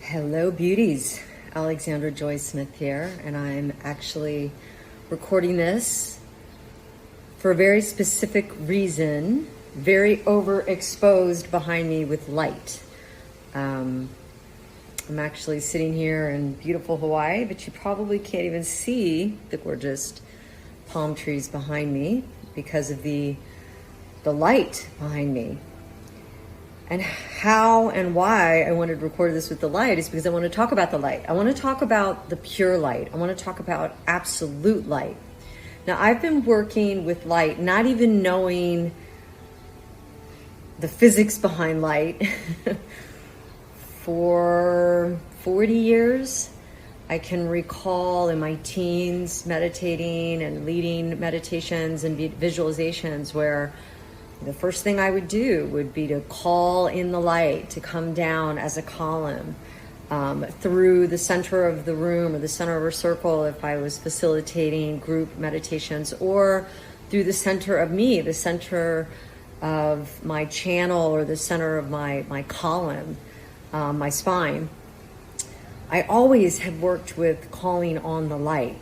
Hello, beauties. Alexandra Joy Smith here, and I'm actually recording this for a very specific reason, very overexposed behind me with light. I'm actually sitting here in beautiful Hawaii, but you probably can't even see the gorgeous palm trees behind me because of the light behind me. And how and why I wanted to record this with the light is because I want to talk about the light. I want to talk about the pure light. I want to talk about absolute light. Now, I've been working with light, not even knowing the physics behind light for 40 years. I can recall in my teens meditating and leading meditations and visualizations where the first thing I would do would be to call in the light to come down as a column through the center of the room or the center of a circle if I was facilitating group meditations, or through the center of me, the center of my channel or the center of my column, my spine. I always have worked with calling on the light,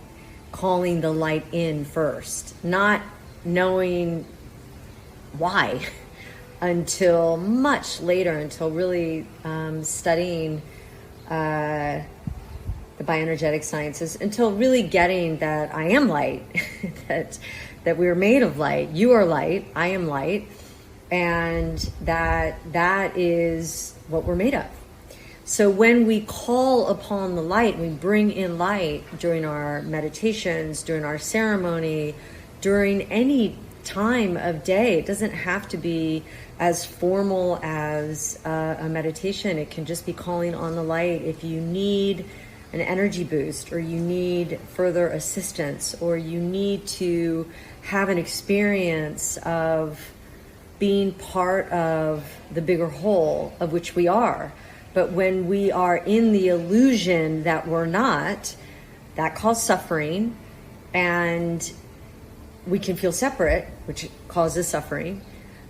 calling the light in first, not knowing why until much later, until really studying the bioenergetic sciences, until really getting that I am light, that we are made of light. You are light, I am light, and that is what we're made of. So when we call upon the light, we bring in light during our meditations, during our ceremony, during any time of day. It doesn't have to be as formal as a meditation. It can just be calling on the light if you need an energy boost, or you need further assistance, or you need to have an experience of being part of the bigger whole of which we are. But when we are in the illusion that we're not, that causes suffering, and we can feel separate, which causes suffering.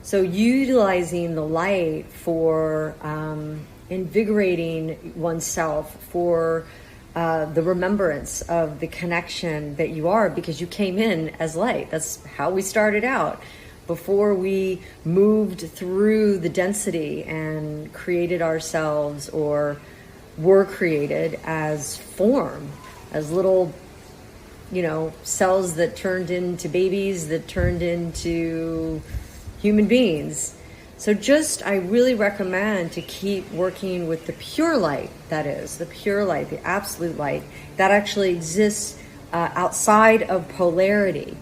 So utilizing the light for invigorating oneself, for the remembrance of the connection that you are, because you came in as light. That's how we started out. Before we moved through the density and created ourselves, or were created as form, as little cells that turned into babies, that turned into human beings. So I really recommend to keep working with the pure light, that is, the pure light, the absolute light, that actually exists outside of polarity,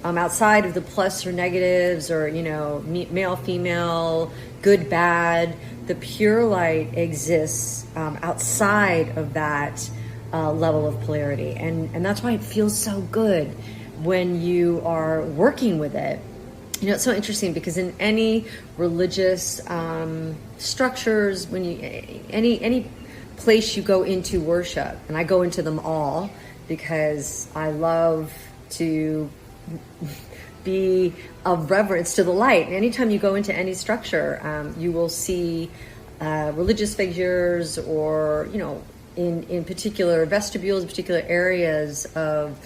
outside of the plus or negatives, or, male, female, good, bad. The pure light exists outside of that level of polarity, and that's why it feels so good when you are working with it. It's so interesting because in any religious structures, when any place you go into worship, and I go into them all because I love to be of reverence to the light. And anytime you go into any structure, you will see religious figures, or in particular vestibules, particular areas of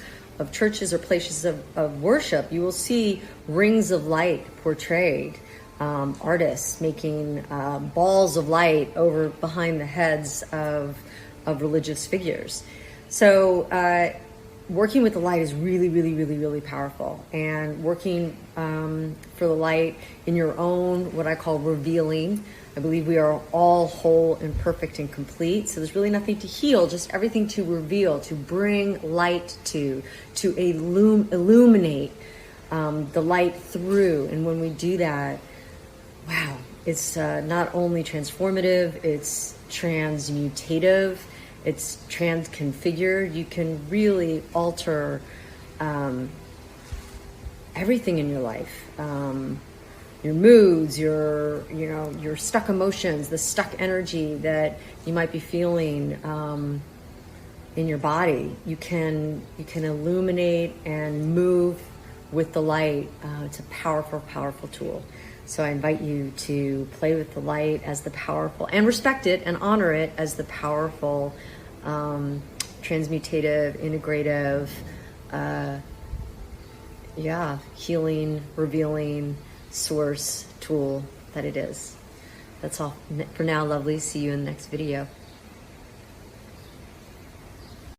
churches or places of worship, you will see rings of light portrayed, artists making balls of light over behind the heads of religious figures. So working with the light is really, really, really, really powerful. And working for the light in your own, what I call revealing. I believe we are all whole and perfect and complete. So there's really nothing to heal, just everything to reveal, to bring light to illuminate the light through. And when we do that, wow, it's not only transformative, it's transmutative, it's transconfigured. You can really alter everything in your life. Your moods, your stuck emotions, the stuck energy that you might be feeling in your body. You can illuminate and move with the light. It's a powerful, powerful tool. So I invite you to play with the light as the powerful, and respect it and honor it as the powerful, transmutative, integrative, healing, revealing source tool that it is. That's all for now, lovely. See you in the next video.